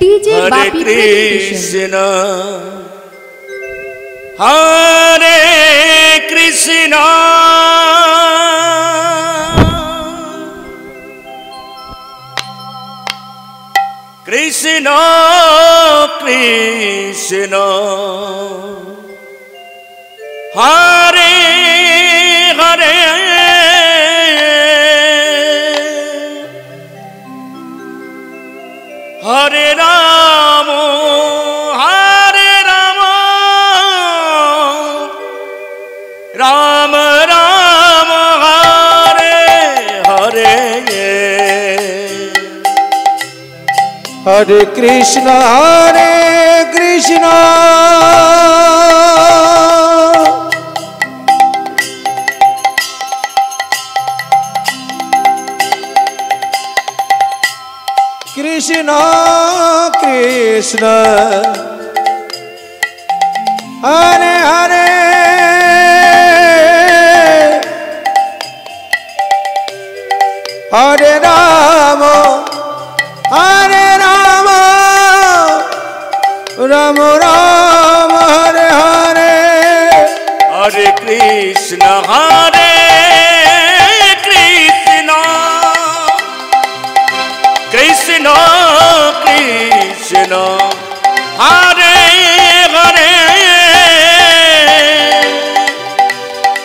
DJ Hare Bapi Krishna, Hare Krishna, Krishna Krishna, Hare Hare, Hare Rama, Hare Rama, Rama Rama, Hare Hare. Hare Krishna, Hare Krishna, Krishna Krishna, Hare Hare, Hare Rama, Hare Rama, Rama Rama, Hare Hare. Hare Krishna, Hare Krishna, Krishna Krishna, Hare Hare,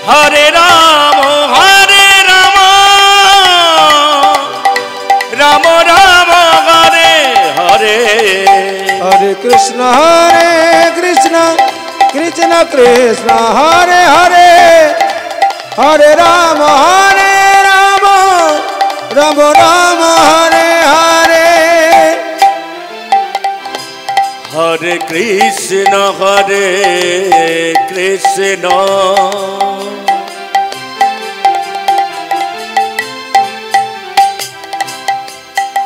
Hare Rama, Hare Rama, Rama Rama, Hare Hare. Hare Krishna, Hare Krishna, Krishna Krishna, Hare Hare, Hare Rama, Hare Rama, Rama Rama, Hare Hare. Hare Krishna, Hare Krishna,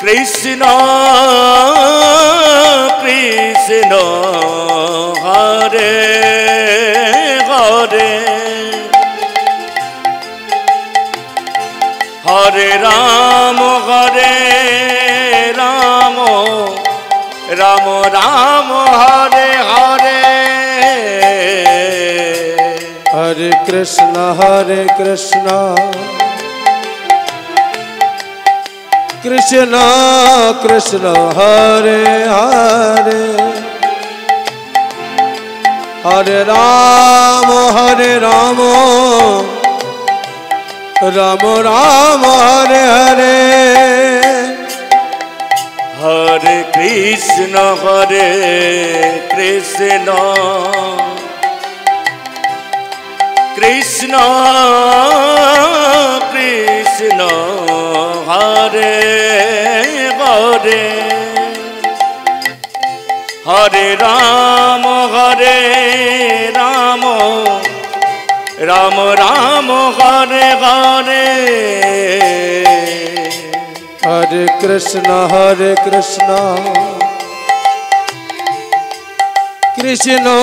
Krishna Krishna, Hare Hare, Hare Rama, Hare Rama, Rama Rama, Hare Hare. Hare Krishna, Hare Krishna, Krishna Krishna, Hare Hare, Hare Rama, Hare Rama, Rama Rama, Hare Hare. Hare Krishna, Hare Krishna, Krishna Krishna, Hare Hare, Hare Rama, Hare Rama, Rama Rama, Hare Hare. Hare Krishna, Hare Krishna, Krishna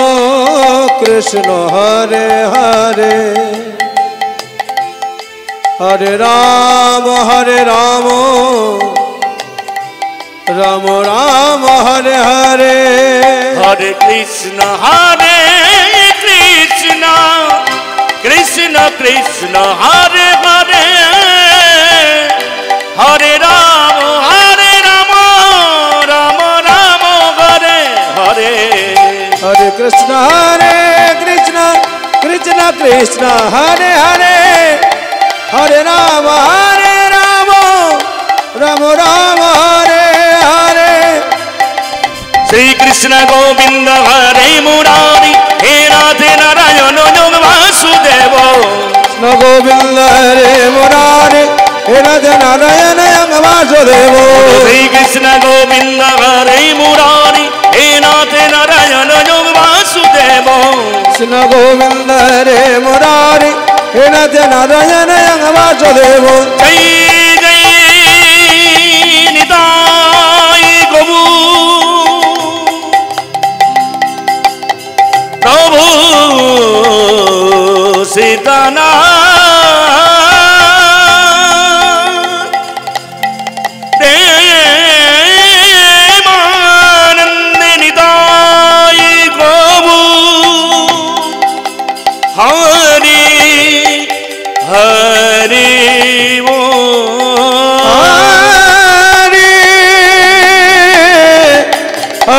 Krishna, Hare Hare, Hare Rama, Hare Rama, Rama Rama, Hare Hare. Hare Krishna, Hare Krishna, Krishna Krishna, Hare Hare, Hare Rama, Hare Rama, Rama Rama, Hare Hare. Hare Krishna, Hare Krishna, Krishna Krishna, Hare Hare, Hare Rama, Hare Rama, Rama Rama, Hare Hare. Shri Krishna Govinda Hare Murari, He Radhe Narayana Yoga Vasudeva. Krishna Govinda Hare Murari, He Radhe Narayana Yoga Vasudeva. Shri Krishna Govinda Hare Murari, He Radhe Narayana Yoga Vasudeva. Krishna Govinda Hare Murari, He Radhe Narayana Yoga Vasudeva. Jai Jai Nitai Gauru Prabhu Sitana Deva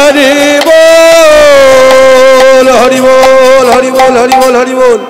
Hari बोल हरि बोल हरि बोल हरि बोल हरि बोल।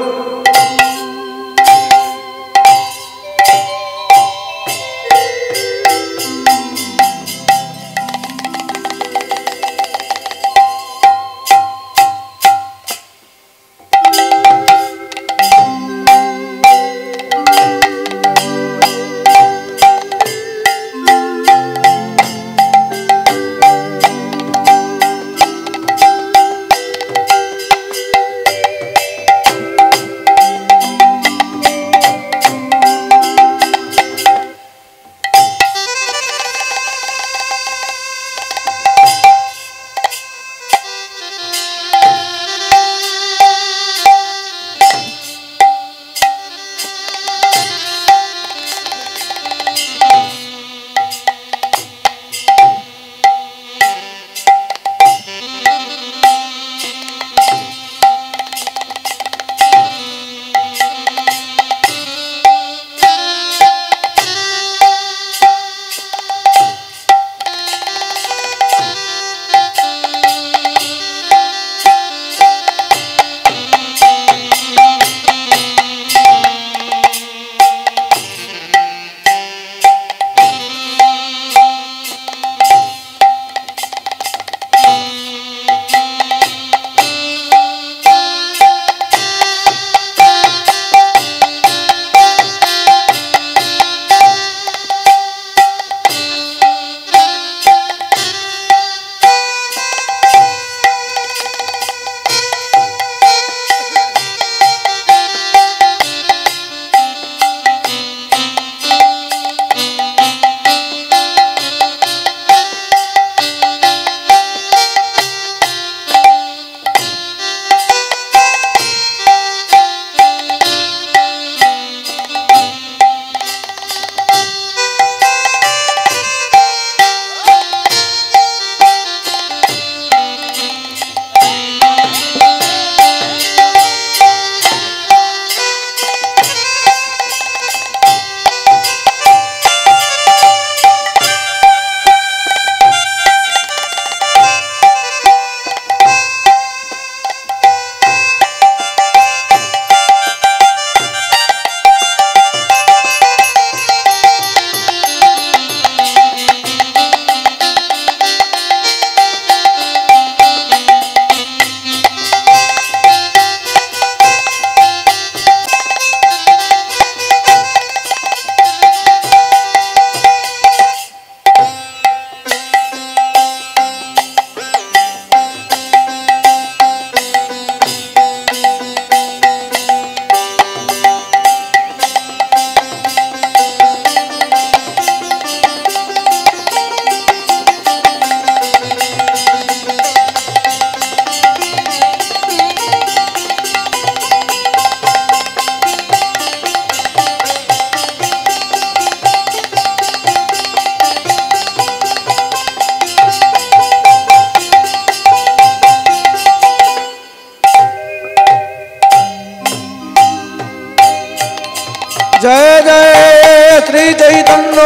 जय जय श्री चैतन्य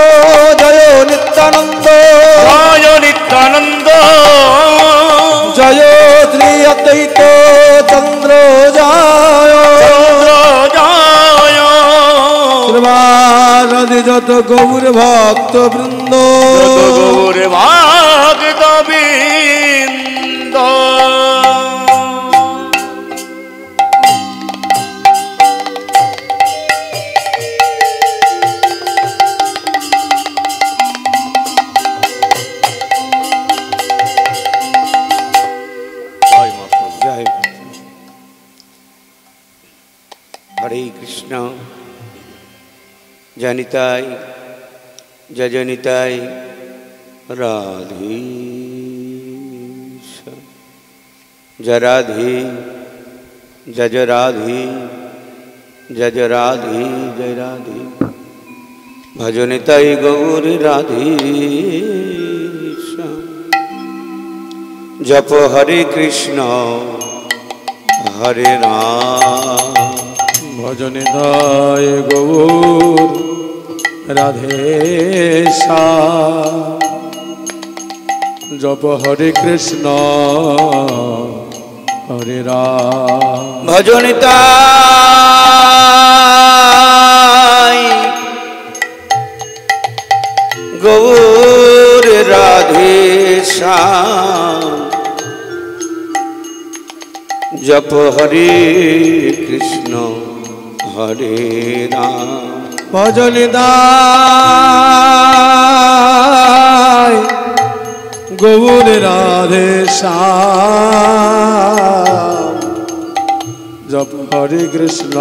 जय नित्यानंद जय नित्यानंद जय श्री अद्वैत चंद्र जय श्रीमान जत गौर भक्त वृंद गौर भक्त वृंद हरे कृष्ण जनिताय जजनिताय राधे जराधे जजराधे जजराधे जय राधे भजनिताय गौर राधे जप हरे कृष्ण हरे राम भजनिताय गौर राधेशा জপ হরে কৃষ্ণ হরে রাম। ভজনিতাই গৌর রাধে শ্যাম জপ হরে কৃষ্ণ হরে রাম। ভজনিতাই গৌর রাধে শ্যাম জপ হরে কৃষ্ণ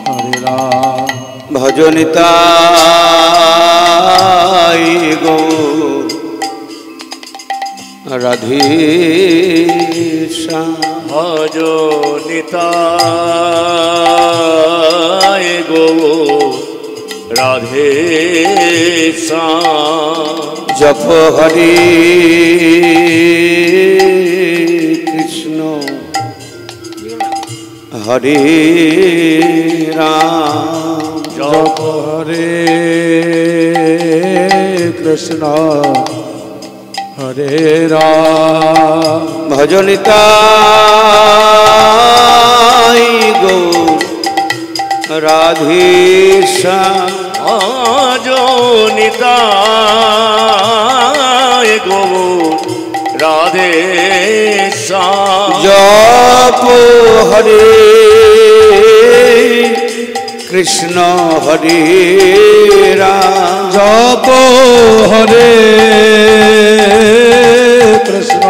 হরে রাম। ভজনিতাই গৌর রাধে শ্যাম ভজনিতাই গৌর রাধে শ্যাম জপ হরে কৃষ্ণ হরে রাম। জপ হরে কৃষ্ণ হরে রাম। ভজনিতাই গৌর রাধে শ্যাম ভজনিতাই গৌর রাধে শ্যাম জপ হরে কৃষ্ণ হরে রাম। জপ হরে কৃষ্ণ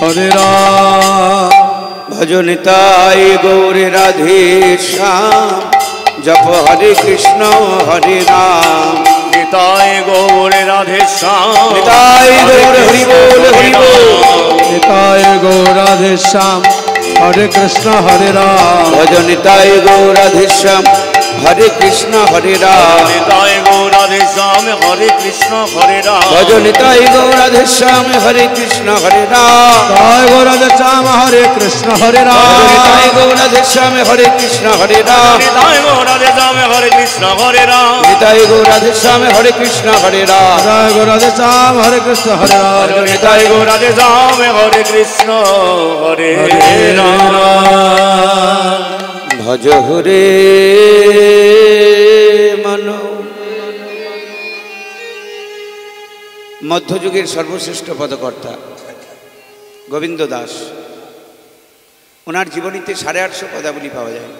হরে রাম। ভজনিতাই গৌর রাধে শ্যাম জপ হরে কৃষ্ণ হরে রাম। নিতাই গৌর রাধে শ্যাম নিতাই গৌর হরি বল হরি বল। নিতাই গৌর রাধে শ্যাম হরে কৃষ্ণ হরে রাম। ভজনিতাই গৌর রাধে শ্যাম হরে কৃষ্ণ হরে রাম। নিতাই গৌর রাধে শ্যাম হরে কৃষ্ণ হরে রাম। ভজনিতাই গৌর রাধে শ্যাম হরে কৃষ্ণ হরে রাম। নিতাই গৌর রাধে শ্যাম হরে কৃষ্ণ হরে রাম। ভজনিতাই গৌর রাধে শ্যাম হরে কৃষ্ণ হরে রাম। নিতাই গৌর রাধে শ্যাম হরে কৃষ্ণ হরে রাম। নিতাই গৌর রাধে শ্যাম হরে কৃষ্ণ হরে রাম। নিতাই গৌর রাধে শ্যাম হরে কৃষ্ণ হরে রাম। নিতাই গৌর রাধে শ্যাম হরে কৃষ্ণ হরে রাম। ভজ হরে মনো। মধ্যযুগের সর্বশ্রেষ্ঠ পদকর্তা গোবিন্দ দাস, ওনার জীবনীতে 850 পদাবলী পাওয়া যায়।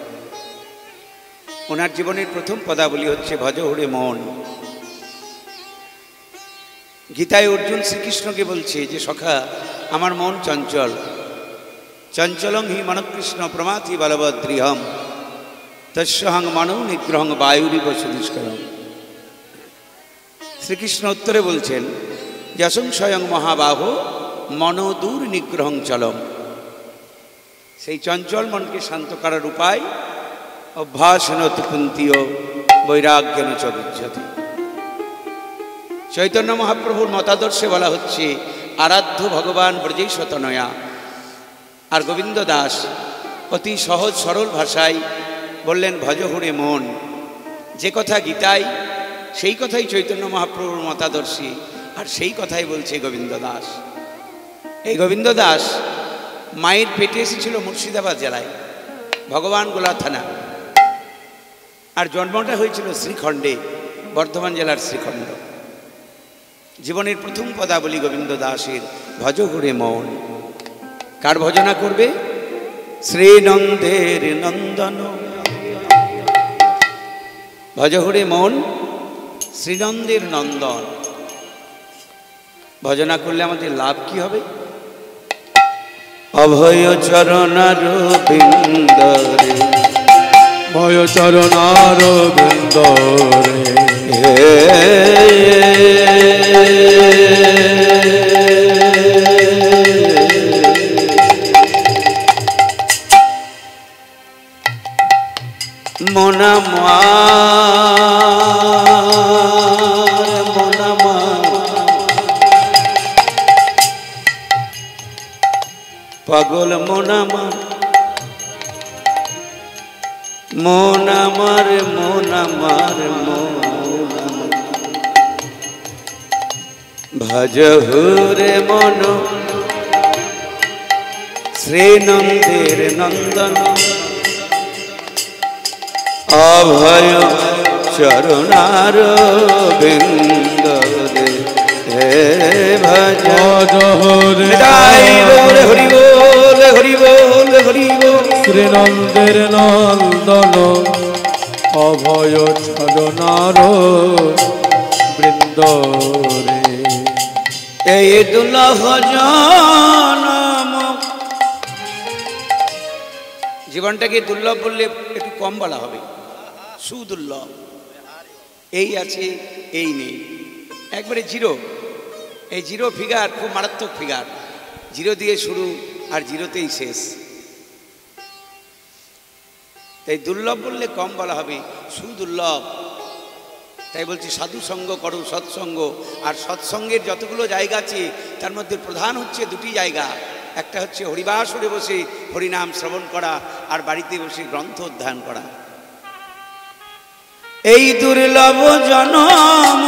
ওনার জীবনের প্রথম পদাবলী হচ্ছে ভজ হরে মন। গীতায় অর্জুন শ্রীকৃষ্ণকে বলছে যে সখা আমার মন চঞ্চল, চঞ্চলং হি মনকৃষ্ণ প্রমাথি বলবদ্রিহম তস্যহং মনো নিগ্রহং বায়ুরিব সুদুষ্করম। শ্রীকৃষ্ণ উত্তরে বলছেন যশং স্বয়ং মহাবাহ মনোদূর নিগ্রহং চলম। সেই চঞ্চল মনকে শান্ত করার উপায় অভ্যাসন কুন্তীয় বৈরাগ্যেন চ বিচ্যতে। চৈতন্য মহাপ্রভুর মতাদর্শে বলা হচ্ছে আরাধ্য ভগবান ব্রজেশ তনয়া। আর গোবিন্দ দাস অতি সহজ সরল ভাষায় বললেন ভজ হরে মন। যে কথা গীতায় সেই কথাই চৈতন্য মহাপ্রভুর মতাদর্শী, আর সেই কথাই বলছে গোবিন্দ দাস। এই গোবিন্দ দাস মায়ের পেটে এসেছিল মুর্শিদাবাদ জেলায়, ভগবান গোলা থানা, আর জন্মটা হয়েছিল শ্রীখণ্ডে, বর্ধমান জেলার শ্রীখণ্ড। জীবনের প্রথম পদাবলী গোবিন্দ দাসের ভজ হরে মন। কার ভজনা করবে? শ্রীনন্দের নন্দন। ভজ হরে মন শ্রীনন্দের নন্দন। ভজনা করলে আমাদের লাভ কি হবে? অভয় চরণার বিন্দরে, ভয় চরণার বিন্দরে, পাগল মোনামার মোনামার মোনামার মোনামার ভজহুরে মন শ্রীনন্দের নন্দন অভয় চরণার বিন্দ হে ভজ হরে হরি বল হরি বল হরি বল শ্রীনন্দের নন্দন অভয় চরণার বৃন্দ রে এই দুর্লভ জনম। জীবনটাকে দুর্লভ বললে একটু কম বলা হবে, সুদুর্লভ। এই আছে এই নেই, একবারে জিরো। এই জিরো ফিগার খুব মারাত্মক ফিগার, জিরো দিয়ে শুরু আর জিরোতেই শেষ। তাই দুর্লভ বললে কম বলা হবে, সুদুর্লভ। তাই বলছি সাধু সঙ্গ করো, সৎসঙ্গ। আর সৎসঙ্গের যতগুলো জায়গা আছে তার মধ্যে প্রধান হচ্ছে দুটি জায়গা। একটা হচ্ছে হরিবাসরে বসে হরিনাম শ্রবণ করা, আর বাড়িতে বসে গ্রন্থ অধ্যয়ন করা। এই দুর্লভ জনম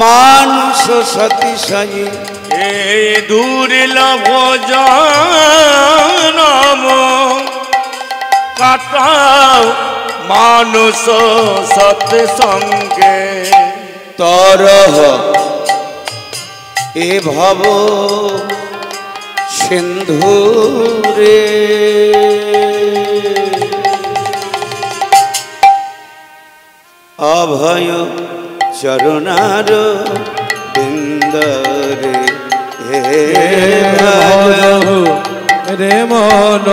মানুষ সতী সাজে, এই দুর্লভ জনম কাটাও মানুষ সৎসঙ্গে, তরহ এ ভব সিন্ধুরে। অভয় চরণার বিন্দরে রে মন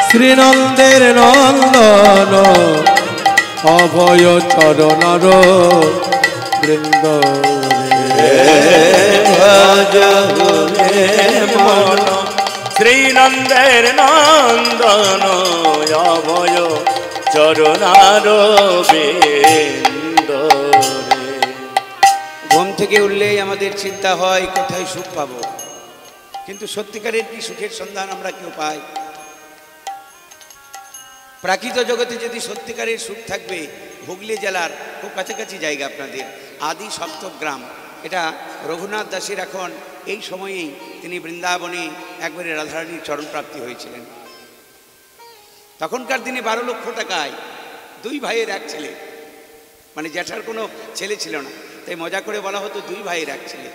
শ্রীনন্দের নন্দন অভয় চরণার বৃন্দ রে ভজ হে মন শ্রীনন্দের নন্দন অভয় চরণার বৃন্দ রে। ঘুম থেকে উঠলেই আমাদের চিন্তা হয় কোথায় সুখ পাবো, কিন্তু সত্যিকারের কি সুখের সন্ধান আমরা কেউ পাই? প্রাকৃত জগতে যদি সত্যিকারের সুখ থাকবে, হুগলি জেলার খুব কাছাকাছি জায়গা আপনাদের আদি সপ্তগ্রাম, এটা রঘুনাথ দাসের এখন এই সময়েই তিনি বৃন্দাবনে একবারে রাধারানীর চরণ প্রাপ্তি হয়েছিলেন। তখনকার দিনে 12 লক্ষ টাকায় 2 ভাইয়ের 1 ছেলে, মানে জ্যাঠার কোনো ছেলে ছিল না, তাই মজা করে বলা হতো 2 ভাইয়ের 1 ছেলে।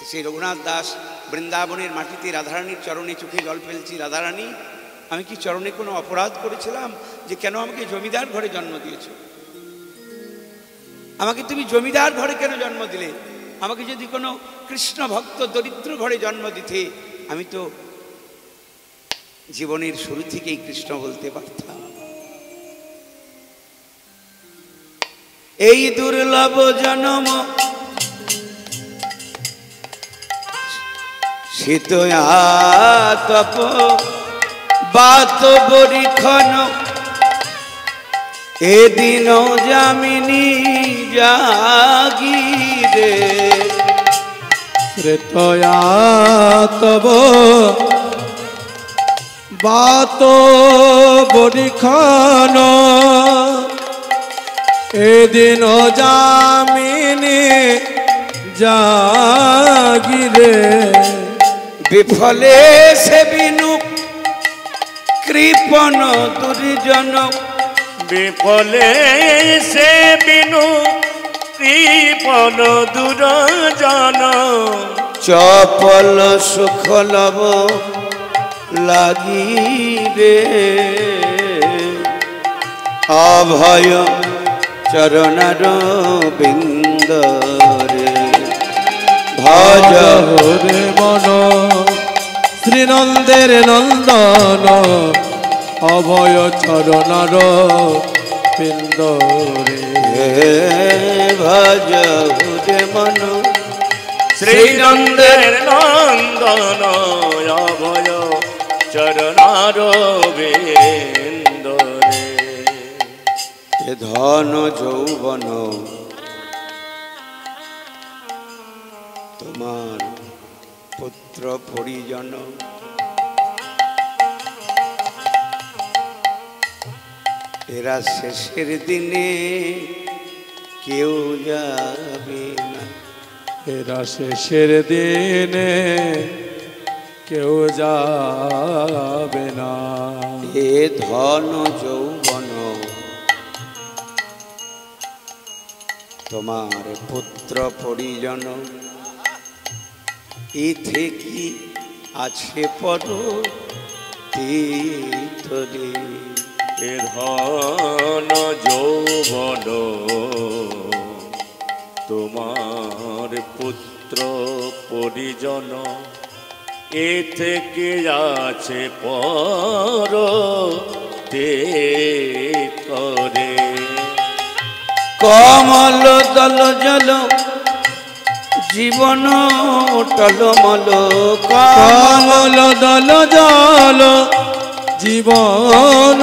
সেই রঘুনাথ দাস বৃন্দাবনের মাটিতে রাধারানীর চরণে চোখে জল ফেলছি, রাধারানী আমি কি চরণে কোনো অপরাধ করেছিলাম যে কেন আমাকে জমিদার ঘরে জন্ম দিয়েছ? আমাকে তুমি জমিদার ঘরে কেন জন্ম দিলে? আমাকে যদি কোনো কৃষ্ণ ভক্ত দরিদ্র ঘরে জন্ম দিতে, আমি তো জীবনের শুরু থেকেই কৃষ্ণ বলতে পারতাম। এই দুর্লভ জনম শীতয়া তপ বাত বরিখন, এদিন যামিনী জাগিরে শ্রেতয়া তব বাত বরিখন, এদিন যামিনী জাগিরে বিফলে সে বিনু কৃপণ দুর্জন, বিফলে সে বিনু কৃপণ দুর্জন, চপল সুখ লব লাগি রে অভয় চরণার বিন্দরে। ভজ রে মন শ্রীনন্দের নন্দন অভয় চরণার বৃন্দ রে ভজ হে মন শ্রীনন্দের নন্দন অভয় চরণার বৃন্দ রে। এ ধন যৌবন তোমার পুত্র পরিজন, এরা শেষের দিনে কেউ যাবে না। এরা শেষের দিনে কেউ যাবে না। এ ধন যৌবন তোমার পুত্র পরিজন, এতে কি আছে পর তীর্থরে। এ ধন যৌবন তোমার পুত্র পরিজন, এ থেকে আছে পর তীর্থরে। কমল দল জল জীবন টলমল, কমল দল জল জীবন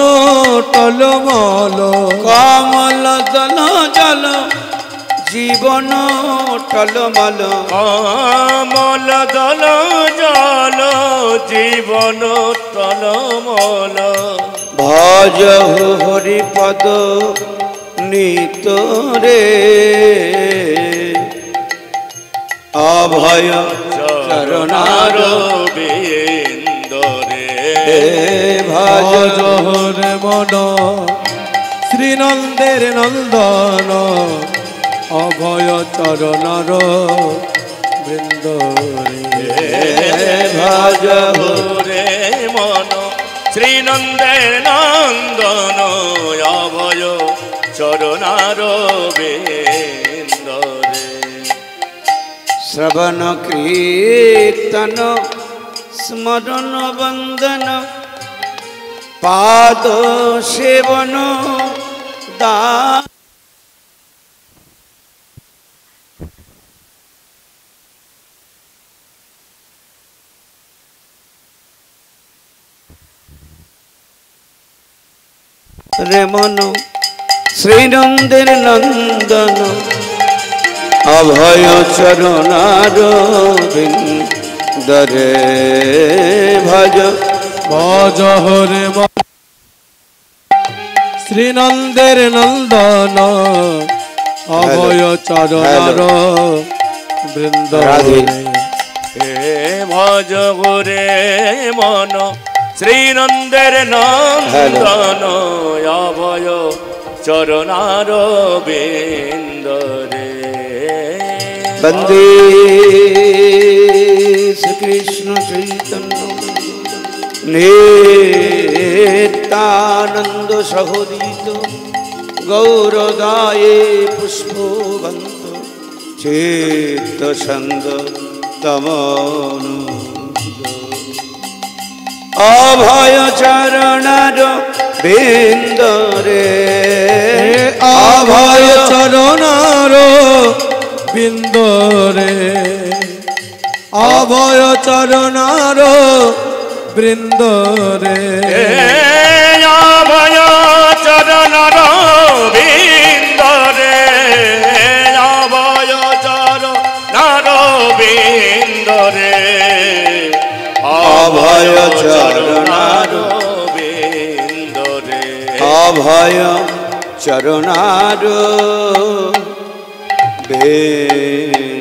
টলমল, কমল দল জল জীবন টলমল, কমল দল জল জীবন টলমল। ভজ হরিপদ নিতরে, অভয় চরণার বিন্দরে। ভজ হরে মন শ্রীনন্দের নন্দন, অভয় চরণার বৃন্দরে। ভজ হরে মন শ্রীনন্দের নন্দন, অভয় চরণার বিন্দরে। শ্রবণ কীর্তন স্মরণ বন্দন, পাদ সেবন দান। রে মন শ্রীনন্দের নন্দন, অভয় চরণার বিন্দরে। ভজ ভজ হরে মন শ্রীনন্দের নন্দন, অভয় চরণার বৃন্দরে। হে ভজ হরে মন শ্রীনন্দের নন্দন, অভয় চরণার বিন্দরে। বন্দে শ্রীকৃষ্ণ চৈতন্য নিত্যানন্দ সহোদিত, গৌরদায়ে পুষ্পবন্ত, চিত্ত সঙ্গ তমনু। অভয় চরণার বিন্দরে, অভয় চরণার বিন্দরে, অভয় চরণার বৃন্দরে। অভয় চরণার বিন্দরে, অভয় চরণার বিন্দরে, অভয় চরণার বিন্দরে। অভয় চরণার বিন্দরে।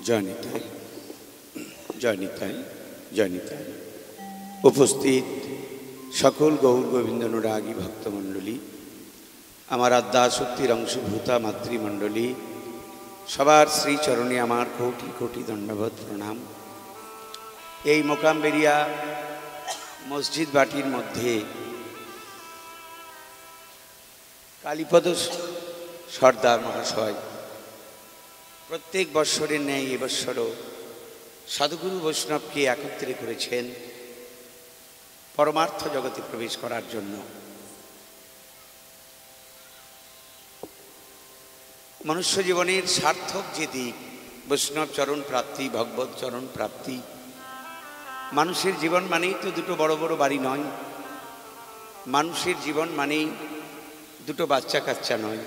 জয় নিতাই, জয় নিতাই, জয় নিতাই। উপস্থিত সকল গৌর গোবিন্দ অনুরাগী ভক্তমণ্ডলী, আমার আদ্যা শক্তির অংশভূতা মাতৃমণ্ডলী, সবার শ্রীচরণে আমার কোটি কোটি দণ্ডবোধ প্রণাম। এই মোকামবেরিয়া মসজিদ বাটির মধ্যে কালীপদ সর্দার মহাশয় প্রত্যেক বৎসরের ন্যায় এবৎসরও সাধুগুরু বৈষ্ণবকে একত্রে করেছেন পরমার্থ জগতে প্রবেশ করার জন্য। মনুষ্য জীবনের সার্থক যে দিক বৈষ্ণব চরণ প্রাপ্তি, ভগবত চরণ প্রাপ্তি। মানুষের জীবন মানেই তো দুটো বড় বড় বাড়ি নয়, মানুষের জীবন মানেই দুটো বাচ্চা কাচ্চা নয়।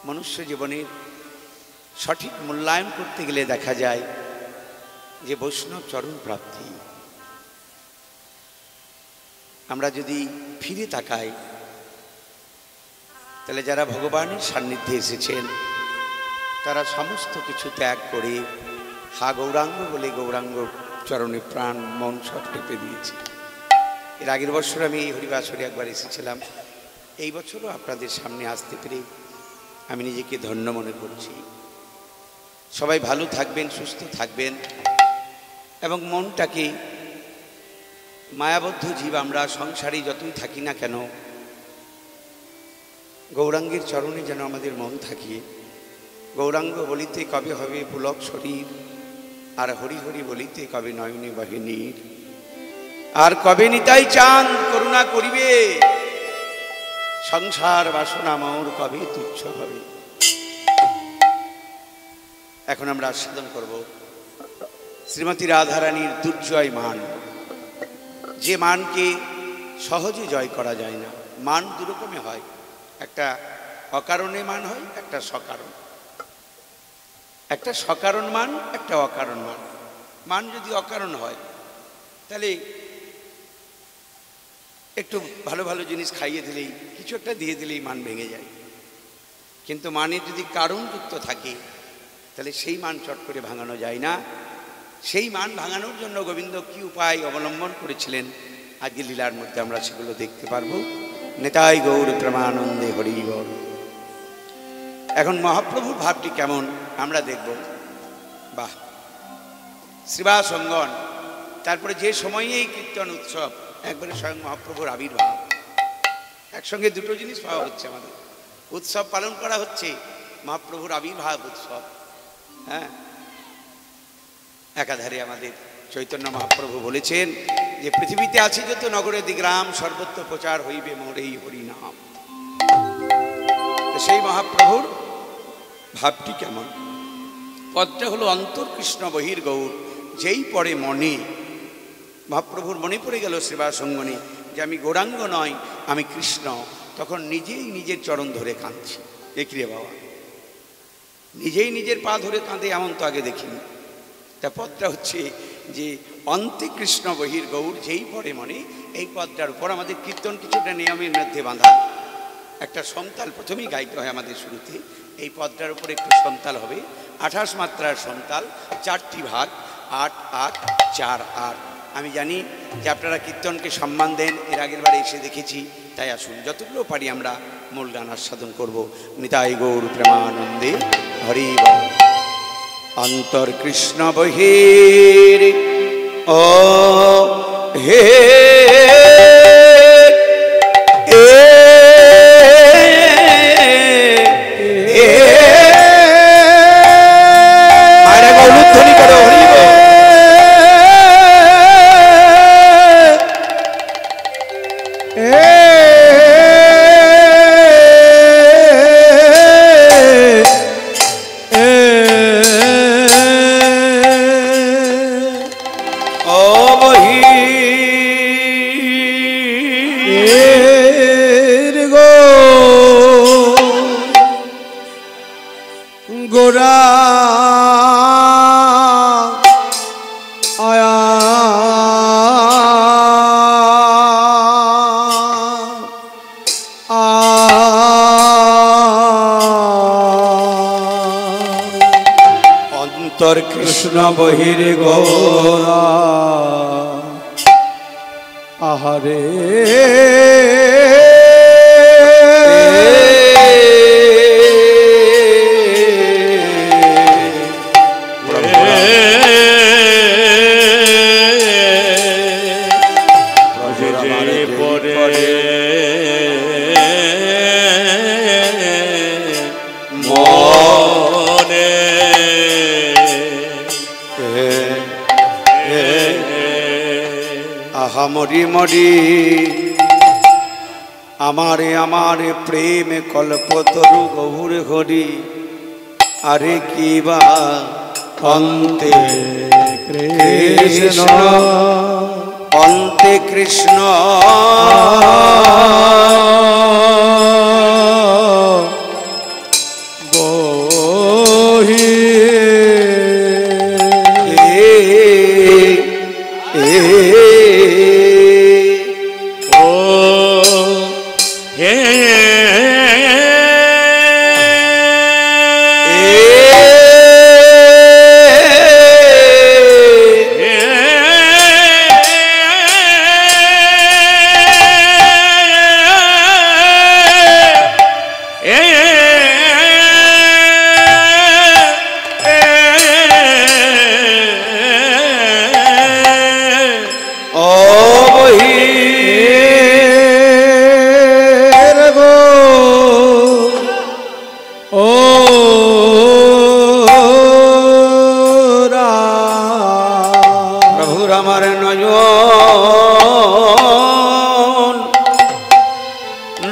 মনুষ্য জীবনের সঠিক মূল্যায়ন করতে গেলে দেখা যায় যে বৈষ্ণব চরণ প্রাপ্তি। আমরা যদি ফিরে তাকাই তাহলে যারা ভগবানের সান্নিধ্যে এসেছেন তারা সমস্ত কিছু ত্যাগ করে হা গৌরাঙ্গ বলে গৌরাঙ্গ চরণে প্রাণ মন সব টেপে দিয়েছে। এর আগের বছর আমি এই হরিবাসরে একবার এসেছিলাম, এই বছরও আপনাদের সামনে আসতে পেরে আমি নিজেকে ধন্য মনে করছি। সবাই ভালো থাকবেন, সুস্থ থাকবেন এবং মনটাকে, মায়াবদ্ধ জীব আমরা, সংসারে যতই থাকি না কেন গৌরাঙ্গের চরণে যেন আমাদের মন থাকে। গৌরাঙ্গ বলিতে কবে হবে পুলক শরীর, আর হরি হরি বলিতে কবে নয়নে বহে নীর, আর কবে নিতাই চাঁদ করুণা করিবে, সংসার বাসনা মোর কবে তুচ্ছ হবে। এখন আমরা আস্বাদন করব শ্রীমতী রাধারানীর দুর্জয় মান, যে মানকে সহজে জয় করা যায় না। মান দুরকমে হয়, একটা অকারণে মান হয়, একটা সকারণ। একটা সকারণ মান, একটা অকারণ মান। মান যদি অকারণ হয় তাহলে একটু ভালো ভালো জিনিস খাইয়ে দিলেই, কিছু একটা দিয়ে দিলেই মান ভেঙে যায়। কিন্তু মানের যদি কারণযুক্ত থাকে তাহলে সেই মান চট করে ভাঙানো যায় না। সেই মান ভাঙানোর জন্য গোবিন্দ কি উপায় অবলম্বন করেছিলেন আজকে লীলার মধ্যে আমরা সেগুলো দেখতে পারবো। নেতাই গৌর প্রেমানন্দে হরি বল। এখন মহাপ্রভুর ভাবটি কেমন আমরা দেখব। বাহ, শ্রীবাস অঙ্গন, তারপরে যে সময়ে এই কীর্তন উৎসব, একবারে স্বয়ং মহাপ্রভুর আবির্ভাব, একসঙ্গে দুটো জিনিস পাওয়া হচ্ছে। আমাদের উৎসব পালন করা হচ্ছে, মহাপ্রভুর আবির্ভাব উৎসব। হ্যাঁ, একাধারে আমাদের চৈতন্য মহাপ্রভু বলেছেন যে পৃথিবীতে আছে যত নগরে দিগ্রাম, সর্বত্র প্রচার হইবে মোর এই হরিনাম। সেই মহাপ্রভুর ভাবটি কেমন? পদটা হলো অন্তর কৃষ্ণ বহির গৌর, যেই পড়ে মনে। মহাপ্রভুর মনে পড়ে গেল শ্রীবাস অঙ্গনে যে আমি গৌরাঙ্গ নয়, আমি কৃষ্ণ। তখন নিজেই নিজের চরণ ধরে কাঁদছি। দেখলে বাবা, নিজেই নিজের পা ধরে কাঁদে এমন তো আগে দেখিনি। তা পদটা হচ্ছে যে অন্তে কৃষ্ণ বহির গৌর, যেই পড়ে মনে। এই পদটার উপর আমাদের কীর্তন কিছুটা নিয়মের মধ্যে বাঁধা। একটা সন্তাল প্রথমেই গাইতে হয় আমাদের শুরুতে। এই পদটার উপর একটু সন্তাল হবে, 28 মাত্রার সন্তাল, 4টি ভাগ, 8 8 4 8। আমি জানি যে আপনারা কীর্তনকে সম্মান দেন, এর আগের বারে এসে দেখেছি। তাই আসুন যতগুলো পারি আমরা মূল গান আস্বাদন করব। নিতাই গৌর প্রেমানন্দে হরি বল। অন্তর কৃষ্ণ বহির ও হে কৃষ্ণ বহির গৌরা আহারে মরি মরি আমারে আমারে প্রেম কল্পতরু গৌর হরি আরে কি বা অন্তে কৃষ্ণ অন্তে কৃষ্ণ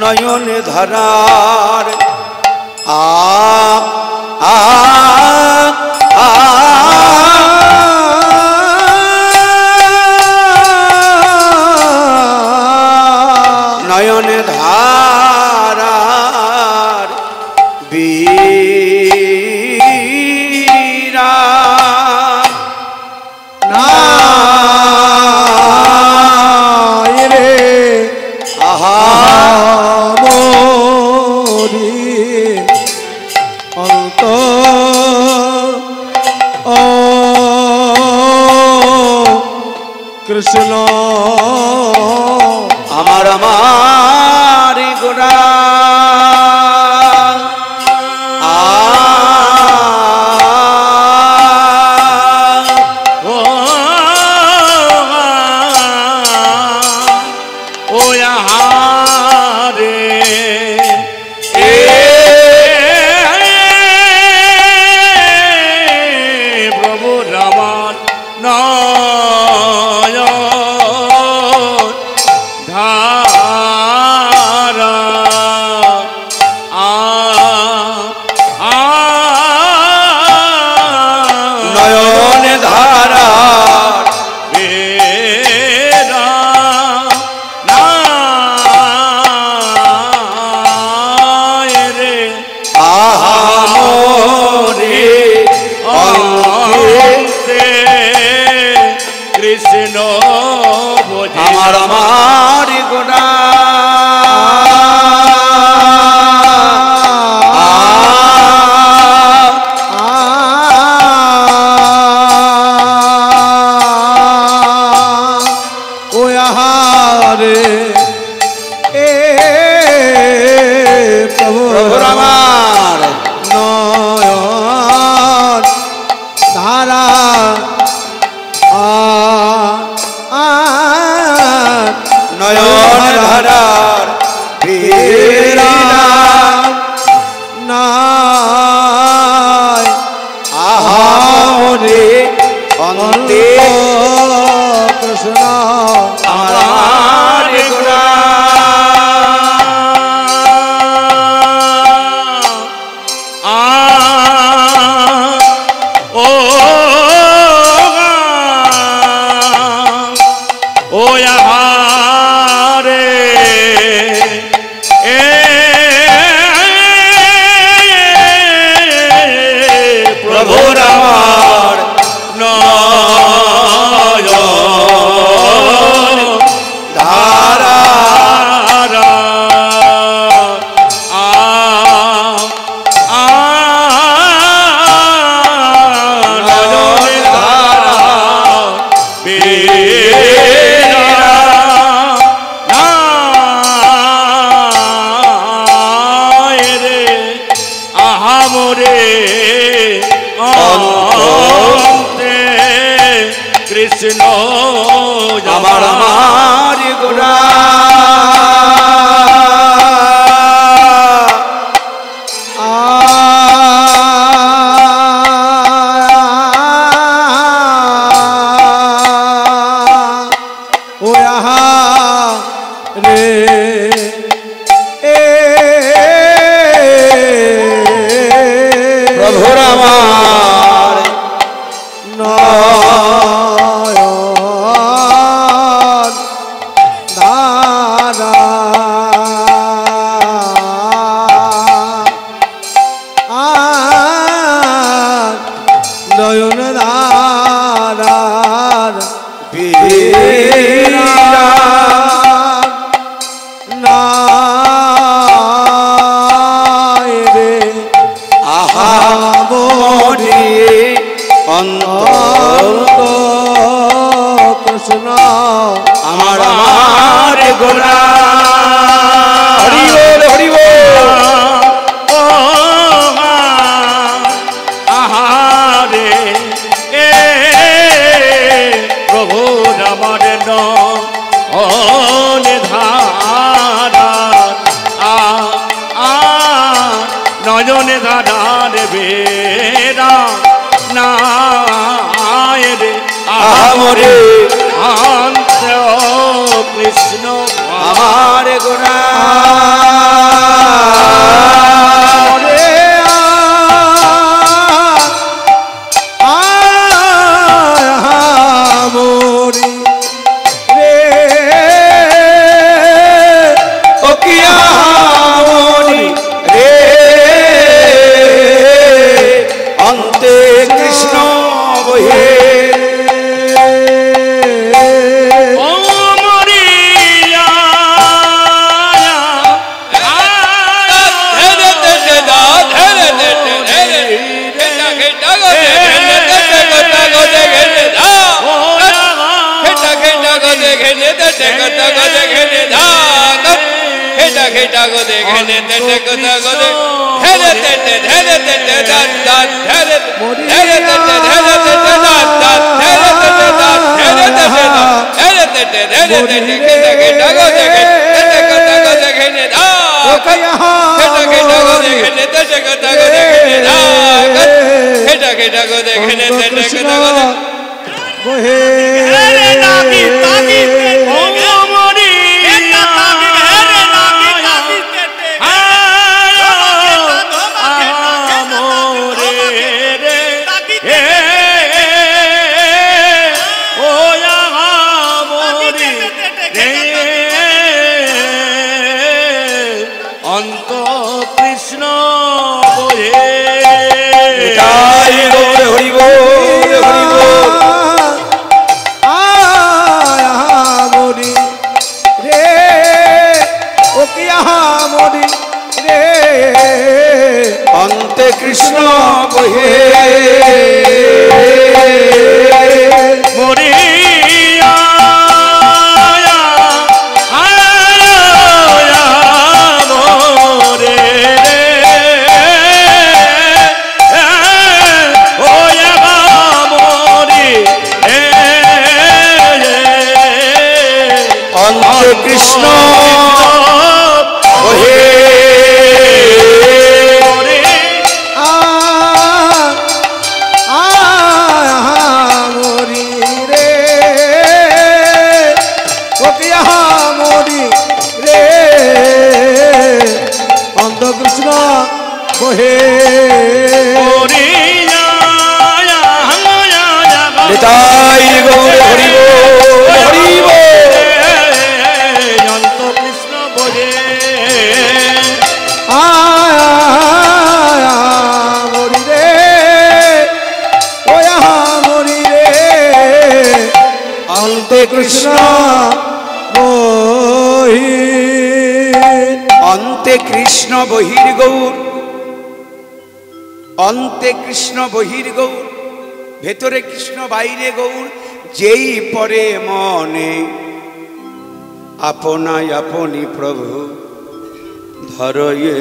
নয়নে ধারার নয়নে ধারার বীরা না রে আহা অন্ত কৃষ্ণ আমার আমার গোড়া আমার আমার গোড়া ও আহারে এ প্রভু আমার নয়ন ধারা নয়ন ধারার বীরা নাই আহারে অন্তে কৃষ্ণ আমার গোড়া প্রভুর আমার নয়ন ধারা নয়ন কৃষ্ণ আমার আমার গোরা নয়নে ধারার বেড়া নাই রে আমরে অন্ত কৃষ্ণ আমার গোরা অন্ত কৃষ্ণ বহে অন্তে কৃষ্ণ বহে মরিয়া কৃষ্ণ বহে মরি রে মরি রে অন্ত কৃষ্ণ বহে নিতাই গৌর হরি হরিব মরি রে ওয়া মরি রে অন্তে কৃষ্ণ অন্তে কৃষ্ণ বহির গৌর অন্তে কৃষ্ণ বহির গৌর ভেতরে কৃষ্ণ বাইরে গৌর যেই পরে মনে আপনায় আপনি প্রভু ধরয়ে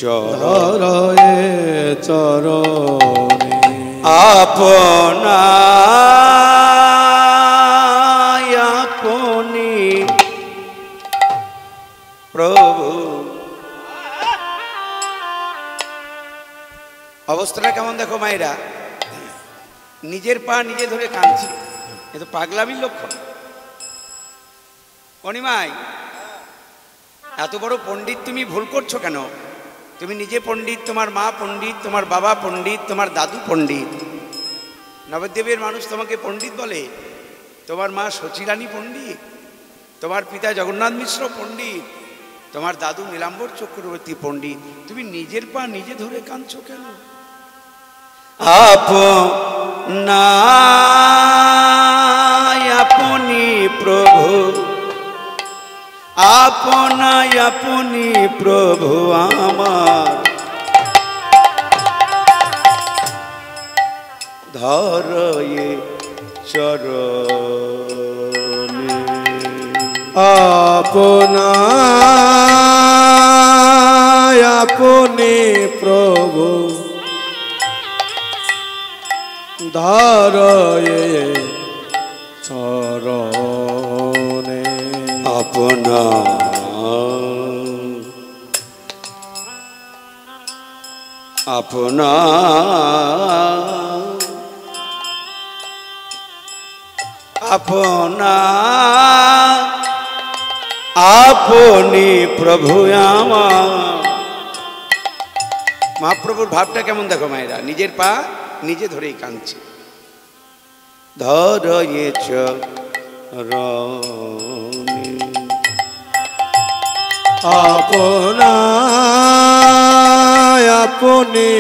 চরণে আপনায় আপনি প্রভু। অবস্থাটা কেমন দেখো মায়েরা, নিজের পা নিজে ধরে কাঁদছে, এ তো পাগলামির লক্ষণ। অনিমাই, এত বড় পণ্ডিত তুমি ভুল করছো কেন? তুমি নিজে পণ্ডিত, তোমার মা পণ্ডিত, তোমার বাবা পণ্ডিত, তোমার দাদু পণ্ডিত। নবদ্বীপের মানুষ তোমাকে পণ্ডিত বলে। তোমার মা শচীরানী পণ্ডিত, তোমার পিতা জগন্নাথ মিশ্র পণ্ডিত, তোমার দাদু নীলাম্বর চক্রবর্তী পণ্ডিত। তুমি নিজের পা নিজে ধরে কাঁদছো কেন? আপনায় আপনি প্রভু, আপনায় আপনি প্রভু আমার, ধরয়ে চরণে। আপনায় আপনি প্রভু, ধরয়ে চরণে। আপনা আপনা আপনি প্রভু আমার। মহাপ্রভুর ভাবটা কেমন দেখো মায়েরা, নিজের পা নিজে ধরেই কাঁদছে। ধরয়ে চরণে। আপনায় আপনি